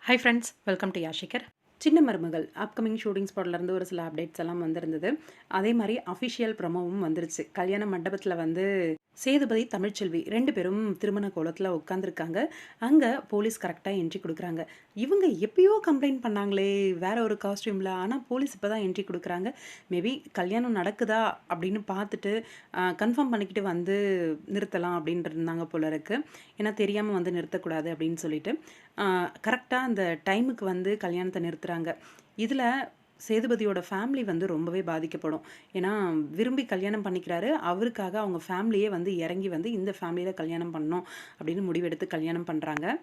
Hi friends, welcome to Yashikar. சின்ன மருமகள் upcoming shooting ஸ்பாட்லேருந்து ஒரு சில அப்டேட்ஸ் எல்லாம் வந்திருந்தது. அதே மாதிரி அஃபிஷியல் ப்ரமோவும் வந்துருச்சு. கல்யாண மண்டபத்தில் வந்து சேதுபதி, தமிழ்ச்செல்வி 2 பேரும் திருமண கோலத்தில் உட்காந்துருக்காங்க. அங்கே போலீஸ் கரெக்டாக என்ட்ரி கொடுக்குறாங்க. இவங்க எப்பயோ கம்ப்ளைண்ட் பண்ணாங்களே வேற ஒரு காஸ்டியூமில், ஆனால் போலீஸ் இப்போ தான் என்ட்ரி கொடுக்குறாங்க. மேபி கல்யாணம் நடக்குதா அப்படின்னு பார்த்துட்டு கன்ஃபார்ம் பண்ணிக்கிட்டு வந்து நிறுத்தலாம் அப்படின்ட்டு இருந்தாங்க போல இருக்கு. ஏன்னா தெரியாமல் வந்து நிறுத்தக்கூடாது அப்படின்னு சொல்லிட்டு கரெக்டாக அந்த டைமுக்கு வந்து கல்யாணத்தை நிறுத்துகிறாங்க. இதில் சேதுபதியோட ஃபேமிலி வந்து ரொம்பவே பாதிக்கப்படும். ஏன்னா விரும்பி கல்யாணம் பண்ணிக்கிறாரு. அவருக்காக அவங்க ஃபேமிலியே வந்து இறங்கி வந்து இந்த ஃபேமிலியில் கல்யாணம் பண்ணணும் அப்படின்னு முடிவெடுத்து கல்யாணம் பண்ணுறாங்க.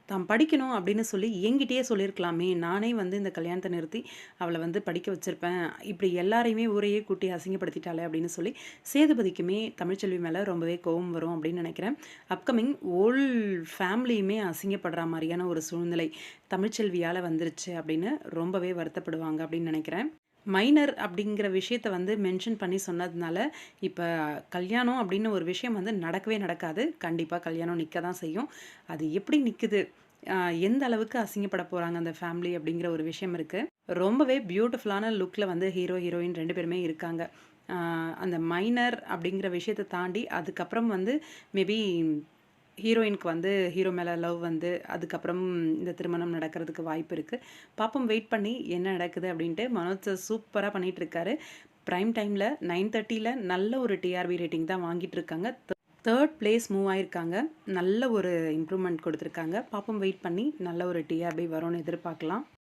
தான் படிக்கணும் அப்படின்னு சொல்லி என்கிட்டயே சொல்லியிருக்கலாமே, நானே வந்து இந்த கல்யாணத்தை நிறுத்தி அவளை வந்து படிக்க வச்சுருப்பேன், இப்படி எல்லாரையுமே ஊரையே கூட்டி அசிங்கப்படுத்திட்டாளே அப்படின்னு சொல்லி சேதுபதிக்குமே தமிழ்ச்செல்வி மேலே ரொம்பவே கோபம் வரும் அப்படின்னு நினைக்கிறேன். அப்கமிங் ஓல் ஃபேமிலியுமே அசிங்கப்படுற மாதிரியான ஒரு சூழ்நிலை தமிழ்ச்செல்வியால் வந்துருச்சு அப்படின்னு ரொம்பவே வருத்தப்படுவாங்க அப்படின்னு நினைக்கிறேன். மைனர் அப்படிங்கிற விஷயத்த வந்து மென்ஷன் பண்ணி சொன்னதுனால, இப்போ கல்யாணம் அப்படின்னு ஒரு விஷயம் வந்து நடக்கவே நடக்காது. கண்டிப்பாக கல்யாணம் நிற்க தான் செய்யும். அது எப்படி நிற்குது, எந்த அளவுக்கு அசிங்கப்பட போகிறாங்க அந்த ஃபேமிலி அப்படிங்கிற ஒரு விஷயம் இருக்குது. ரொம்பவே பியூட்டிஃபுல்லான லுக்கில் வந்து ஹீரோ ஹீரோயின் 2 பேருமே இருக்காங்க. அந்த மைனர் அப்படிங்கிற விஷயத்தை தாண்டி அதுக்கப்புறம் வந்து மேபி ஹீரோயினுக்கு வந்து ஹீரோ மேலே லவ் வந்து அதுக்கப்புறம் இந்த திருமணம் நடக்கிறதுக்கு வாய்ப்பு இருக்குது. பாப்போம், வெயிட் பண்ணி என்ன நடக்குது அப்படின்ட்டு. மனோஜ் சார் சூப்பராக பண்ணிகிட்ருக்காரு. ப்ரைம் டைமில் 9:30 நல்ல ஒரு டிஆர்பி ரேட்டிங் தான் வாங்கிட்டு இருக்காங்க. 3rd பிளேஸ் மூவ் ஆயிருக்காங்க. நல்ல ஒரு இம்ப்ரூவ்மெண்ட் கொடுத்துருக்காங்க. பாப்போம், வெயிட் பண்ணி நல்ல ஒரு டிஆர்பி வரும்னு எதிர்பார்க்கலாம்.